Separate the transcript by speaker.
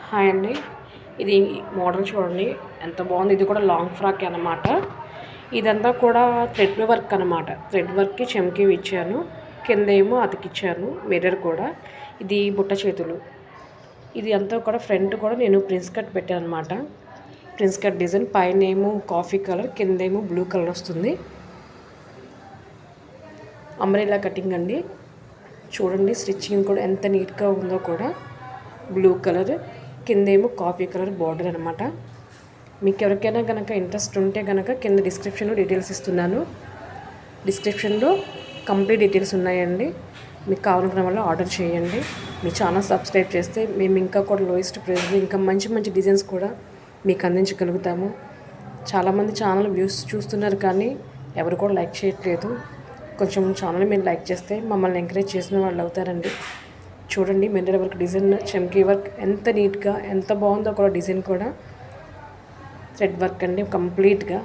Speaker 1: Hi అండి. ఇది model చూడండి ఎంత బాగుంది. ఇది కూడా లాంగ్ ఫ్రాక్ అనమాట. ఇదంతా కూడా థ్రెడ్ వర్క్ అనమాట. థ్రెడ్ వర్క్కి చెమ్కి ఇచ్చాను, కింద ఏమో అతికిచ్చాను మిర్రర్ కూడా. ఇది బుట్ట చేతులు. ఇది అంతా కూడా ఫ్రంట్ కూడా నేను ప్రిన్స్ కట్ పెట్టాను అనమాట. ప్రిన్స్ కట్ డిజైన్, పైన ఏమో కాఫీ కలర్, కింద ఏమో బ్లూ కలర్ వస్తుంది. అంబ్రెల్లా కటింగ్ అండి. చూడండి స్టిచ్చింగ్ కూడా ఎంత నీట్గా ఉందో కూడా. బ్లూ కలర్, కిందేమో కాఫీ కలర్ బార్డర్ అనమాట. మీకు ఎవరికైనా కనుక ఇంట్రెస్ట్ ఉంటే కనుక కింద డిస్క్రిప్షన్లో డీటెయిల్స్ ఇస్తున్నాను. డిస్క్రిప్షన్లో కంప్లీట్ డీటెయిల్స్ ఉన్నాయండి. మీకు కావాలనుకున్న వల్ల ఆర్డర్ చేయండి. మీ ఛానల్ సబ్స్క్రైబ్ చేస్తే మేము ఇంకా కూడా లోయెస్ట్ ప్రైస్లో ఇంకా మంచి మంచి డిజైన్స్ కూడా మీకు అందించగలుగుతాము. చాలామంది ఛానల్ వ్యూస్ చూస్తున్నారు కానీ ఎవరు కూడా లైక్ చేయట్లేదు. కొంచెం ఛానల్ మీరు లైక్ చేస్తే మమ్మల్ని ఎంకరేజ్ చేసిన వాళ్ళు అవుతారండి. చూడండి మిర్రర్ వర్క్ డిజైన్, చెమ్కీ వర్క్ ఎంత నీట్గా ఎంత బాగుందో కూడా. డిజైన్ కూడా థ్రెడ్ వర్క్ అండి కంప్లీట్గా.